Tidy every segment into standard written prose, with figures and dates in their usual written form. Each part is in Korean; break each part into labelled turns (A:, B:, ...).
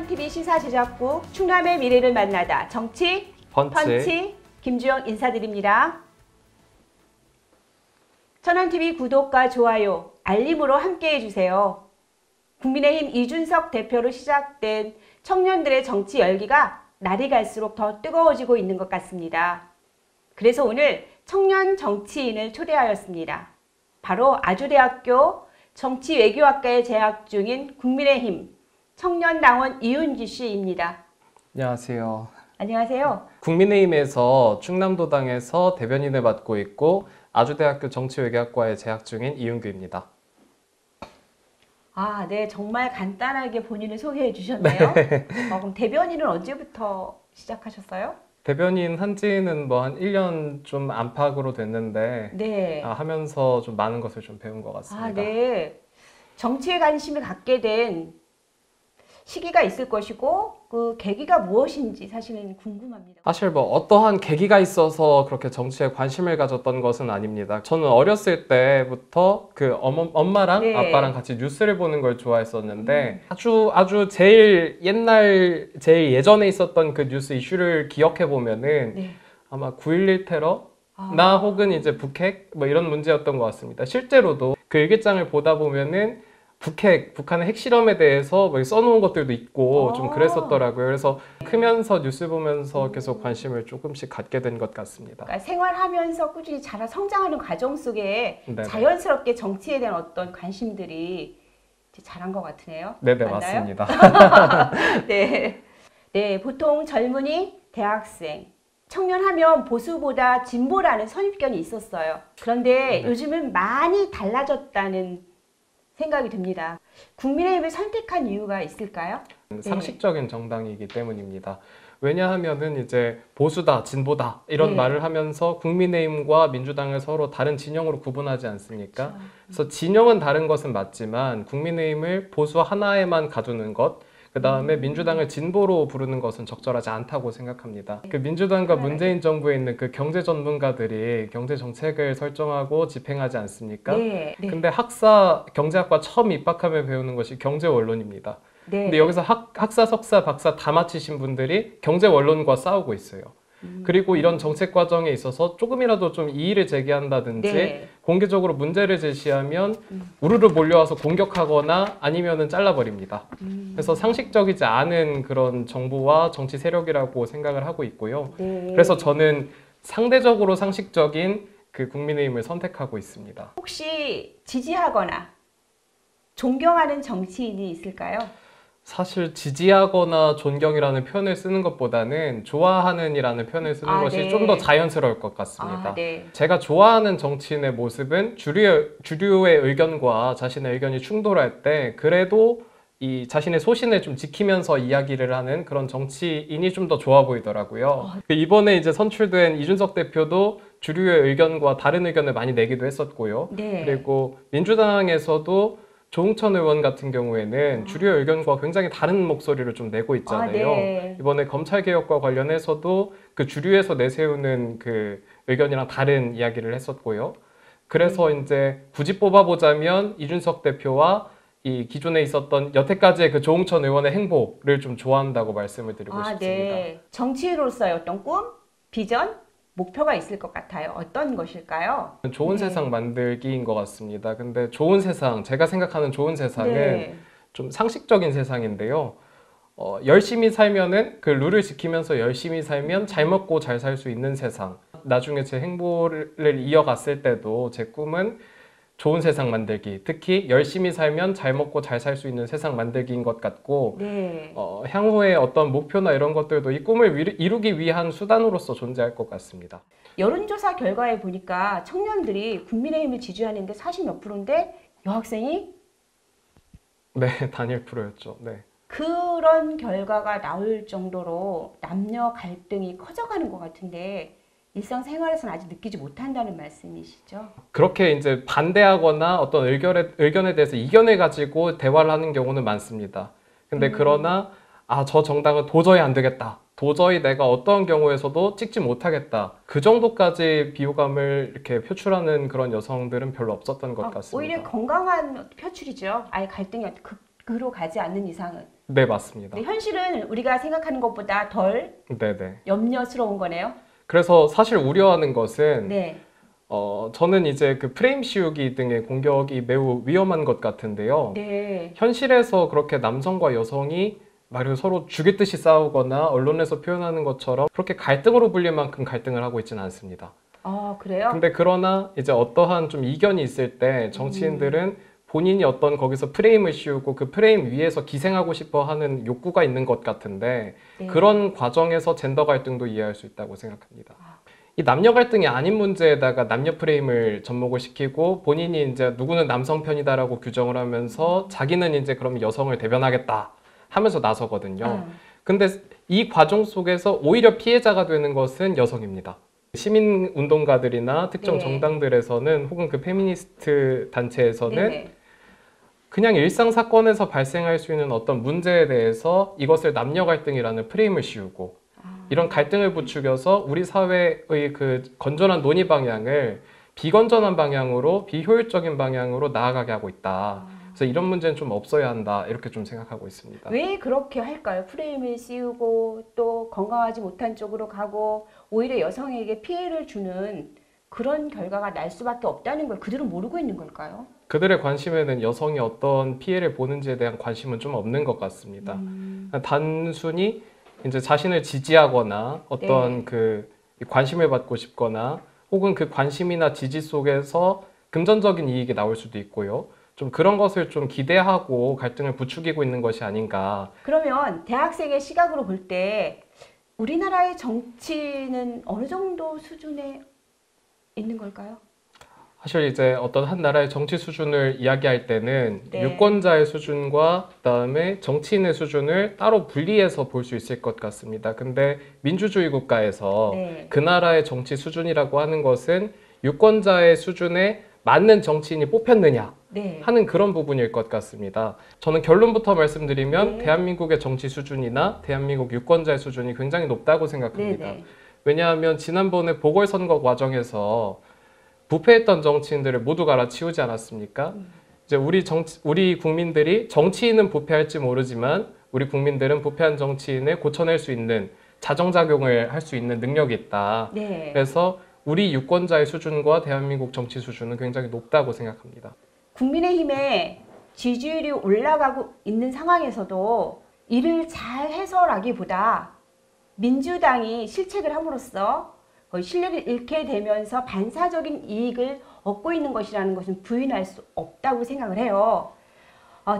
A: 천안TV 시사제작부 충남의 미래를 만나다 정치 펀치 김주영 인사드립니다. 천안TV 구독과 좋아요, 알림으로 함께해 주세요. 국민의힘 이준석 대표로 시작된 청년들의 정치 열기가 날이 갈수록 더 뜨거워지고 있는 것 같습니다. 그래서 오늘 청년 정치인을 초대하였습니다. 바로 아주대학교 정치외교학과에 재학 중인 국민의힘 청년당원 이윤기 씨입니다.
B: 안녕하세요.
A: 안녕하세요.
B: 국민의힘에서 충남도당에서 대변인을 맡고 있고 아주대학교 정치외교학과에 재학 중인 이윤규입니다.
A: 아, 네. 정말 간단하게 본인을 소개해 주셨네요.
B: 네.
A: 그럼 대변인은 언제부터 시작하셨어요?
B: 대변인 한 지는 한 1년 좀 안팎으로 됐는데
A: 네.
B: 하면서 좀 많은 것을 좀 배운 것 같습니다.
A: 아, 네. 정치에 관심을 갖게 된 시기가 있을 것이고 그 계기가 무엇인지 사실은 궁금합니다.
B: 사실 어떠한 계기가 있어서 그렇게 정치에 관심을 가졌던 것은 아닙니다. 저는 어렸을 때부터 그 엄마랑
A: 네.
B: 아빠랑 같이 뉴스를 보는 걸 좋아했었는데 아주 제일 옛날 제일 예전에 있었던 그 뉴스 이슈를 기억해 보면은
A: 네.
B: 아마 9.11 테러 나 혹은 이제 북핵 이런 문제였던 것 같습니다. 실제로도 그 일기장을 보다 보면은 북한의 핵실험에 대해서 써놓은 것들도 있고 좀 그랬었더라고요. 그래서 크면서 뉴스 보면서 계속 관심을 조금씩 갖게 된 것 같습니다.
A: 그러니까 생활하면서 꾸준히 자라 성장하는 과정 속에
B: 네네.
A: 자연스럽게 정치에 대한 어떤 관심들이 이제 자란 것 같으네요.
B: 네네,
A: 맞나요?
B: 맞습니다.
A: 네. 네, 보통 젊은이, 대학생, 청년하면 보수보다 진보라는 선입견이 있었어요. 그런데 요즘은 많이 달라졌다는 생각이 듭니다. 국민의힘을 선택한 이유가 있을까요?
B: 상식적인 정당이기 때문입니다. 왜냐하면은 이제 보수다, 진보다 이런 말을 하면서 국민의힘과 민주당을 서로 다른 진영으로 구분하지 않습니까?
A: 그렇죠.
B: 그래서 진영은 다른 것은 맞지만 국민의힘을 보수 하나에만 가두는 것, 그 다음에 민주당을 진보로 부르는 것은 적절하지 않다고 생각합니다. 그 민주당과 문재인 정부에 있는 그 경제 전문가들이 경제 정책을 설정하고 집행하지 않습니까?
A: 네.
B: 근데 경제학과 처음 입학하면 배우는 것이 경제 원론입니다.
A: 네.
B: 근데 여기서 학사, 석사, 박사 다 마치신 분들이 경제 원론과 싸우고 있어요. 그리고 이런 정책 과정에 있어서 조금이라도 좀 이의를 제기한다든지 공개적으로 문제를 제시하면 우르르 몰려와서 공격하거나 아니면은 잘라버립니다. 그래서 상식적이지 않은 그런 정부와 정치 세력이라고 생각을 하고 있고요. 그래서 저는 상대적으로 상식적인 그 국민의힘을 선택하고 있습니다.
A: 혹시 지지하거나 존경하는 정치인이 있을까요?
B: 사실 지지하거나 존경이라는 표현을 쓰는 것보다는 좋아하는이라는 표현을 쓰는 것이 좀 더 자연스러울 것 같습니다. 제가 좋아하는 정치인의 모습은 주류의 의견과 자신의 의견이 충돌할 때 그래도 이 자신의 소신을 좀 지키면서 이야기를 하는 그런 정치인이 좀 더 좋아 보이더라고요. 이번에 이제 선출된 이준석 대표도 주류의 의견과 다른 의견을 많이 내기도 했었고요. 그리고 민주당에서도 조응천 의원 같은 경우에는 주류의 의견과 굉장히 다른 목소리를 좀 내고 있잖아요. 이번에 검찰개혁과 관련해서도 그 주류에서 내세우는 그 의견이랑 다른 이야기를 했었고요. 그래서 이제 굳이 뽑아보자면 이준석 대표와 이 기존에 있었던 여태까지의 그 조응천 의원의 행보를 좀 좋아한다고 말씀을 드리고 싶습니다.
A: 정치인으로서의 어떤 꿈, 비전, 목표가 있을 것 같아요. 어떤 것일까요?
B: 좋은 세상 만들기인 것 같습니다. 근데 좋은 세상, 제가 생각하는 좋은 세상은 좀 상식적인 세상인데요. 열심히 살면은 그 룰을 지키면서 열심히 살면 잘 먹고 잘 살 수 있는 세상. 나중에 제 행보를 이어갔을 때도 제 꿈은 좋은 세상 만들기, 특히 열심히 살면 잘 먹고 잘 살 수 있는 세상 만들기인 것 같고 향후에 어떤 목표나 이런 것들도 이 꿈을 이루기 위한 수단으로서 존재할 것 같습니다.
A: 여론조사 결과에 보니까 청년들이 국민의힘을 지지하는데 40몇 %인데 여학생이
B: 단일 프로였죠.
A: 그런 결과가 나올 정도로 남녀 갈등이 커져가는 것 같은데 일상생활에서는 아직 느끼지 못한다는 말씀이시죠?
B: 그렇게 이제 반대하거나 어떤 의견에 대해서 이견을 가지고 대화를 하는 경우는 많습니다. 근데 그러나 저 정당은 도저히 안 되겠다. 도저히 내가 어떤 경우에서도 찍지 못하겠다. 그 정도까지 비호감을 이렇게 표출하는 그런 여성들은 별로 없었던 것 같습니다.
A: 오히려 건강한 표출이죠. 아예 갈등이 그로 가지 않는 이상은.
B: 네, 맞습니다.
A: 네, 현실은 우리가 생각하는 것보다 덜
B: 네네.
A: 염려스러운 거네요.
B: 그래서 사실 우려하는 것은
A: 네.
B: 저는 이제 그 프레임 씌우기 등의 공격이 매우 위험한 것 같은데요.
A: 네.
B: 현실에서 그렇게 남성과 여성이 말 서로 죽이듯이 싸우거나 언론에서 표현하는 것처럼 그렇게 갈등으로 불릴 만큼 갈등을 하고 있지는 않습니다.
A: 아, 그래요?
B: 근데 그러나 이제 어떠한 좀 이견이 있을 때 정치인들은 본인이 어떤 거기서 프레임을 씌우고 그 프레임 위에서 기생하고 싶어 하는 욕구가 있는 것 같은데
A: 네.
B: 그런 과정에서 젠더 갈등도 이해할 수 있다고 생각합니다.
A: 아.
B: 이 남녀 갈등이 아닌 문제에다가 남녀 프레임을 접목을 시키고 본인이 이제 누구는 남성 편이다라고 규정을 하면서 자기는 이제 그럼 여성을 대변하겠다 하면서 나서거든요. 근데 이 과정 속에서 오히려 피해자가 되는 것은 여성입니다. 시민 운동가들이나 특정
A: 네.
B: 정당들에서는 혹은 그 페미니스트 단체에서는
A: 네.
B: 그냥 일상 사건에서 발생할 수 있는 어떤 문제에 대해서 이것을 남녀 갈등이라는 프레임을 씌우고 이런 갈등을 부추겨서 우리 사회의 그 건전한 논의 방향을 비건전한 방향으로 비효율적인 방향으로 나아가게 하고 있다. 그래서 이런 문제는 좀 없어야 한다. 이렇게 좀 생각하고 있습니다.
A: 왜 그렇게 할까요? 프레임을 씌우고 또 건강하지 못한 쪽으로 가고 오히려 여성에게 피해를 주는 그런 결과가 날 수밖에 없다는 걸 그들은 모르고 있는 걸까요?
B: 그들의 관심에는 여성이 어떤 피해를 보는지에 대한 관심은 좀 없는 것 같습니다. 단순히 이제 자신을 지지하거나 어떤
A: 네.
B: 그 관심을 받고 싶거나 혹은 그 관심이나 지지 속에서 금전적인 이익이 나올 수도 있고요. 좀 그런 것을 좀 기대하고 갈등을 부추기고 있는 것이 아닌가.
A: 그러면 대학생의 시각으로 볼 때 우리나라의 정치는 어느 정도 수준에 있는 걸까요?
B: 사실 이제 어떤 한 나라의 정치 수준을 이야기할 때는
A: 네.
B: 유권자의 수준과 그다음에 정치인의 수준을 따로 분리해서 볼 수 있을 것 같습니다. 근데 민주주의 국가에서
A: 네.
B: 그 나라의 정치 수준이라고 하는 것은 유권자의 수준에 맞는 정치인이 뽑혔느냐
A: 네.
B: 하는 그런 부분일 것 같습니다. 저는 결론부터 말씀드리면
A: 네.
B: 대한민국의 정치 수준이나 대한민국 유권자의 수준이 굉장히 높다고 생각합니다.
A: 네.
B: 왜냐하면 지난번에 보궐선거 과정에서 부패했던 정치인들을 모두 갈아치우지 않았습니까? 이제 우리 국민들이 정치인은 부패할지 모르지만 우리 국민들은 부패한 정치인을 고쳐낼 수 있는 자정작용을 할 수 있는 능력이 있다.
A: 네.
B: 그래서 우리 유권자의 수준과 대한민국 정치 수준은 굉장히 높다고 생각합니다.
A: 국민의힘의 지지율이 올라가고 있는 상황에서도 이를 잘 해설하기보다 민주당이 실책을 함으로써 신뢰를 잃게 되면서 반사적인 이익을 얻고 있는 것이라는 것은 부인할 수 없다고 생각을 해요.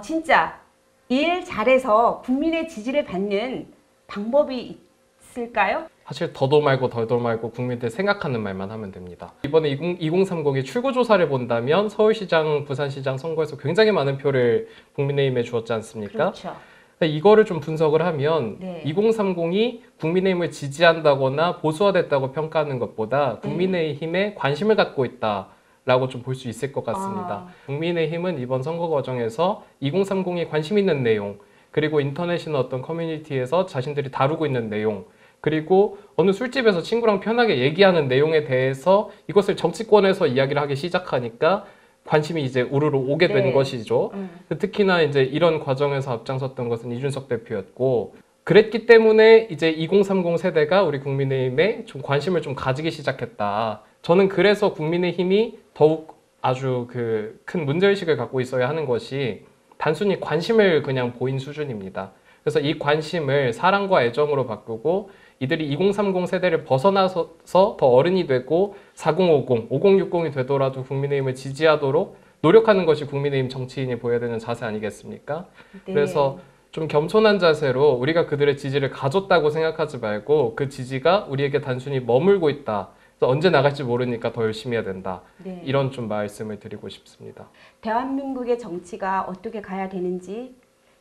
A: 진짜 일 잘해서 국민의 지지를 받는 방법이 있을까요?
B: 사실 더도 말고 덜도 말고 국민들 생각하는 말만 하면 됩니다. 이번에 2030이 출구조사를 본다면 서울시장, 부산시장 선거에서 굉장히 많은 표를 국민의힘에 주었지 않습니까?
A: 그렇죠.
B: 이거를 좀 분석을 하면
A: 네.
B: 2030이 국민의힘을 지지한다거나 보수화됐다고 평가하는 것보다 국민의힘에 관심을 갖고 있다라고 좀 볼 수 있을 것 같습니다. 국민의힘은 이번 선거 과정에서 2030이 관심 있는 내용, 그리고 인터넷이나 어떤 커뮤니티에서 자신들이 다루고 있는 내용, 그리고 어느 술집에서 친구랑 편하게 얘기하는 내용에 대해서 이것을 정치권에서 이야기를 하기 시작하니까 관심이 이제 우르르 오게 된
A: 네.
B: 것이죠. 특히나 이제 이런 과정에서 앞장섰던 것은 이준석 대표였고, 그랬기 때문에 이제 2030 세대가 우리 국민의힘에 좀 관심을 좀 가지기 시작했다. 저는 그래서 국민의힘이 더욱 아주 그 큰 문제의식을 갖고 있어야 하는 것이 단순히 관심을 그냥 보인 수준입니다. 그래서 이 관심을 사랑과 애정으로 바꾸고 이들이 2030 세대를 벗어나서 더 어른이 되고 4050, 5060이 되더라도 국민의힘을 지지하도록 노력하는 것이 국민의힘 정치인이 보여야 되는 자세 아니겠습니까?
A: 네.
B: 그래서 좀 겸손한 자세로 우리가 그들의 지지를 가졌다고 생각하지 말고 그 지지가 우리에게 단순히 머물고 있다. 그래서 언제 나갈지 모르니까 더 열심히 해야 된다.
A: 네.
B: 이런 좀 말씀을 드리고 싶습니다.
A: 대한민국의 정치가 어떻게 가야 되는지,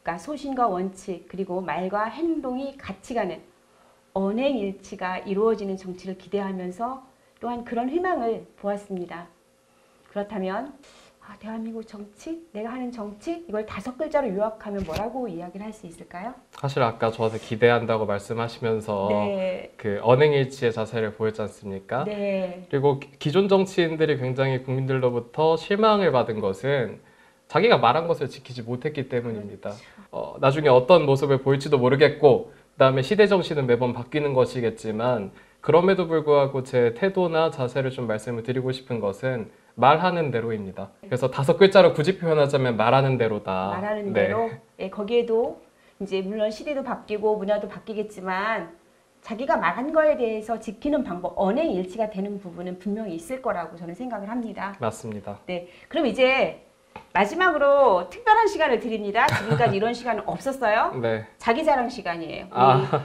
A: 그러니까 소신과 원칙 그리고 말과 행동이 같이 가는 언행일치가 이루어지는 정치를 기대하면서 또한 그런 희망을 보았습니다. 그렇다면 대한민국 정치, 내가 하는 정치 이걸 5글자로 요약하면 뭐라고 이야기를 할 수 있을까요?
B: 사실 아까 저한테 기대한다고 말씀하시면서
A: 네.
B: 그 언행일치의 자세를 보였지 않습니까?
A: 네.
B: 그리고 기존 정치인들이 굉장히 국민들로부터 실망을 받은 것은 자기가 말한 것을 지키지 못했기 때문입니다. 나중에 어떤 모습을 보일지도 모르겠고 그다음에 시대 정신은 매번 바뀌는 것이겠지만 그럼에도 불구하고 제 태도나 자세를 좀 말씀을 드리고 싶은 것은 말하는 대로입니다. 그래서 5글자로 굳이 표현하자면 말하는 대로다.
A: 말하는 대로. 예, 거기에도 이제 물론 시대도 바뀌고 문화도 바뀌겠지만 자기가 말한 거에 대해서 지키는 방법, 언행 일치가 되는 부분은 분명히 있을 거라고 저는 생각을 합니다.
B: 맞습니다.
A: 네, 그럼 이제 마지막으로 특별한 시간을 드립니다. 지금까지 이런 시간은 없었어요.
B: 네.
A: 자기 자랑 시간이에요.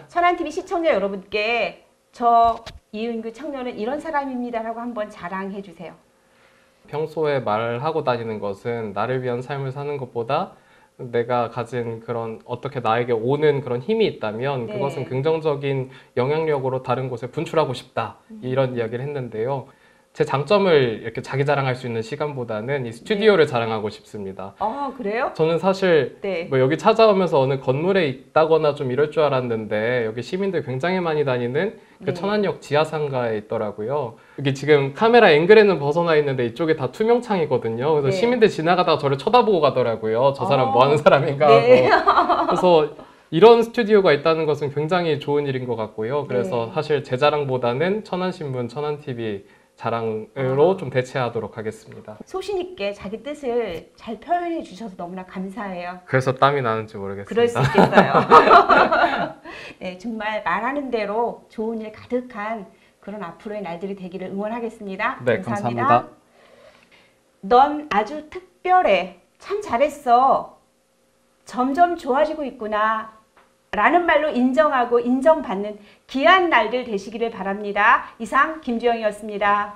A: 천안TV 시청자 여러분께 저 이은규 청년은 이런 사람입니다라고 한번 자랑해 주세요.
B: 평소에 말하고 다니는 것은 나를 위한 삶을 사는 것보다 내가 가진 그런 어떻게 나에게 오는 그런 힘이 있다면
A: 네.
B: 그것은 긍정적인 영향력으로 다른 곳에 분출하고 싶다 이런 이야기를 했는데요. 제 장점을 이렇게 자기 자랑할 수 있는 시간보다는 이 스튜디오를 자랑하고 싶습니다.
A: 아, 그래요?
B: 저는 사실 뭐 여기 찾아오면서 어느 건물에 있다거나 좀 이럴 줄 알았는데 여기 시민들 굉장히 많이 다니는 그 천안역 지하상가에 있더라고요. 여기 지금 카메라 앵글에는 벗어나 있는데 이쪽에 다 투명창이거든요. 그래서 시민들 지나가다가 저를 쳐다보고 가더라고요. 저 사람 뭐 하는 사람인가 하고. 그래서 이런 스튜디오가 있다는 것은 굉장히 좋은 일인 것 같고요. 그래서 사실 제 자랑보다는 천안신문, 천안TV 자랑으로 좀 대체하도록 하겠습니다.
A: 소신 있게 자기 뜻을 잘 표현해 주셔서 너무나 감사해요.
B: 그래서 땀이 나는지 모르겠습니다.
A: 그럴 수 있겠어요. 네, 정말 말하는 대로 좋은 일 가득한 그런 앞으로의 날들이 되기를 응원하겠습니다.
B: 네, 감사합니다.
A: 넌 아주 특별해. 참 잘했어. 점점 좋아지고 있구나. 라는 말로 인정하고 인정받는 귀한 날들 되시기를 바랍니다. 이상 김주영이었습니다.